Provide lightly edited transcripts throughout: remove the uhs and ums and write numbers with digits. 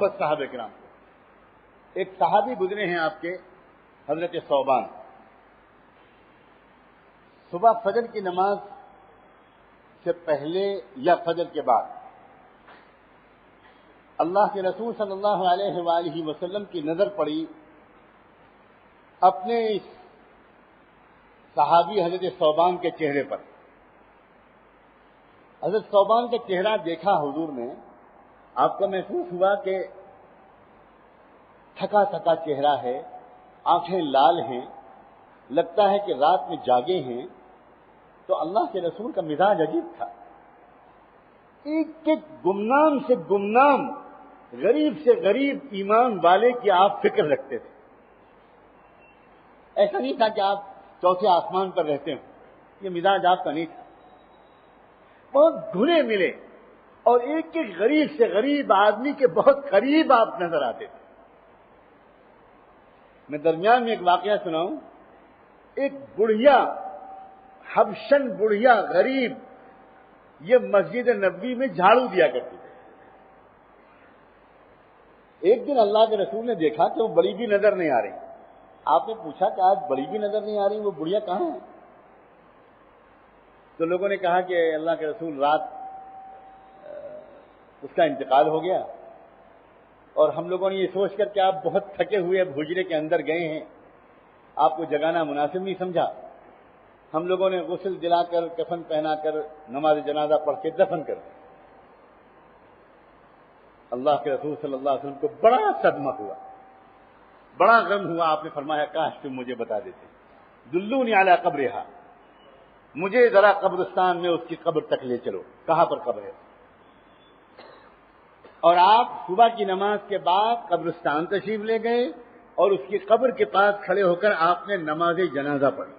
بس صحابہ کرام کو ایک صحابی گزرے ہیں آپ کے حضرت ثوبان. صبح فجر کی نماز سے پہلے یا فجر کے بعد اللہ کے رسول صلی اللہ علیہ وآلہ وسلم کی نظر پڑی اپنے اس صحابی حضرت ثوبان کے چہرے پر. حضرت ثوبان کا چہرہ دیکھا حضور نے, آپ کو محسوس ہوا کہ تھکا تھکا چہرہ ہے, آنکھیں لال ہیں, لگتا ہے کہ رات میں جاگے ہیں. تو اللہ کے رسول کا مزاج عجیب تھا, ایک ایک گمنام سے گمنام, غریب سے غریب ایمان والے کی آپ فکر رکھتے تھے. ایسا نہیں تھا کہ آپ چوتھے آسمان پر رہتے ہوں, یہ مزاج آپ کا نہیں تھا. بہت گھنے ملے اور ایک ایک غریب سے غریب آدمی کے بہت قریب آپ نظر آتے تھے. میں درمیان میں ایک واقعہ سناؤں. ایک بڑھیا حبشن بڑھیا غریب یہ مسجد نبوی میں جھاڑو دیا کرتی تھی. ایک دن اللہ کے رسول نے دیکھا کہ وہ بڑی بھی نظر نہیں آ رہی. آپ نے پوچھا کہ آج بڑی بھی نظر نہیں آ رہی, وہ بڑھیا کہاں ہے؟ تو لوگوں نے کہا کہ اللہ کے رسول رات اس کا انتقال ہو گیا, اور ہم لوگوں نے یہ سوچ کر کہ آپ بہت تھکے ہوئے حجرے کے اندر گئے ہیں, آپ کو جگانا مناسب نہیں سمجھا. ہم لوگوں نے غسل دلا کر کفن پہنا کر نماز جنازہ پڑھ کے دفن کر دیا. اللہ کے رسول صلی اللہ علیہ وسلم کو بڑا صدمہ ہوا, بڑا غم ہوا. آپ نے فرمایا کاش تم مجھے بتا دیتے, دلونی علی قبرہا, مجھے ذرا قبرستان میں اس کی قبر تک لے چلو, کہاں پر قبر ہے. اور آپ صبح کی نماز کے بعد قبرستان تشریف لے گئے اور اس کی قبر کے پاس کھڑے ہو کر آپ نے نماز جنازہ پڑھی.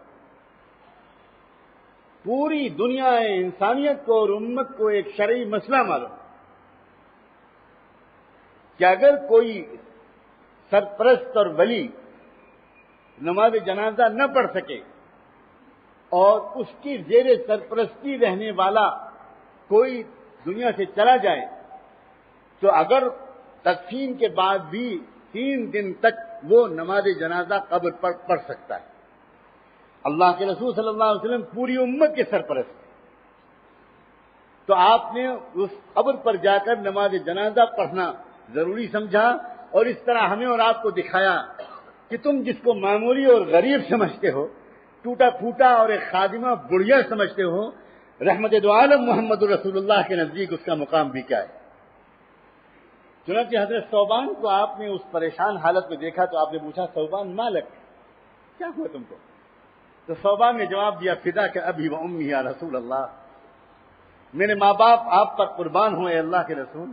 پوری دنیا انسانیت کو اور امت کو ایک شرعی مسئلہ معلوم کہ اگر کوئی سرپرست اور ولی نماز جنازہ نہ پڑھ سکے اور اس کی زیر سرپرستی رہنے والا کوئی دنیا سے چلا جائے, تو اگر تدفین کے بعد بھی 3 دن تک وہ نماز جنازہ قبر پر پڑھ سکتا ہے. اللہ کے رسول صلی اللہ علیہ وسلم پوری امت کے سرپرست ہیں, تو آپ نے اس قبر پر جا کر نماز جنازہ پڑھنا ضروری سمجھا, اور اس طرح ہمیں اور آپ کو دکھایا کہ تم جس کو معمولی اور غریب سمجھتے ہو, ٹوٹا پھوٹا اور ایک خادمہ بڑھیا سمجھتے ہو, رحمت دو عالم محمد رسول اللہ کے نزدیک اس کا مقام بھی کیا ہے. چنانچہ حضرت ثوبان کو آپ نے اس پریشان حالت میں دیکھا تو آپ نے پوچھا ثوبان مالک, کیا ہوا تم کو؟ تو ثوبان نے جواب دیا فدا کہ ابھی و امی یا رسول اللہ, میرے ماں باپ آپ پر قربان ہوئے اللہ کے رسول,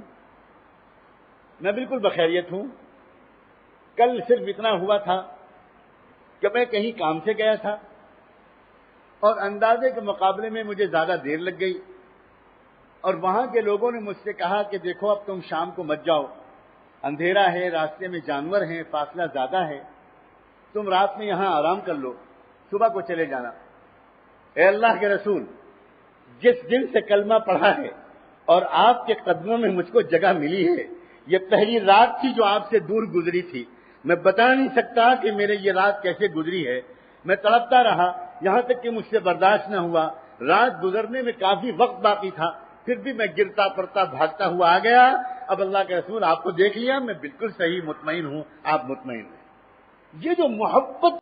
میں بالکل بخیریت ہوں. کل صرف اتنا ہوا تھا کہ میں کہیں کام سے گیا تھا اور اندازے کے مقابلے میں مجھے زیادہ دیر لگ گئی, اور وہاں کے لوگوں نے مجھ سے کہا کہ دیکھو اب تم شام کو مت جاؤ, اندھیرا ہے, راستے میں جانور ہیں, فاصلہ زیادہ ہے, تم رات میں یہاں آرام کر لو, صبح کو چلے جانا. اے اللہ کے رسول, جس دن سے کلمہ پڑھا ہے اور آپ کے قدموں میں مجھ کو جگہ ملی ہے, یہ پہلی رات تھی جو آپ سے دور گزری تھی. میں بتا نہیں سکتا کہ میرے یہ رات کیسے گزری ہے. میں تڑپتا رہا یہاں تک کہ مجھ سے برداشت نہ ہوا. رات گزرنے میں کافی وقت باقی تھا, پھر بھی میں گرتا پڑتا بھاگتا ہوا آ گیا. اب اللہ کے رسول آپ کو دیکھ لیا, میں بالکل صحیح مطمئن ہوں, آپ مطمئن ہیں. یہ جو محبت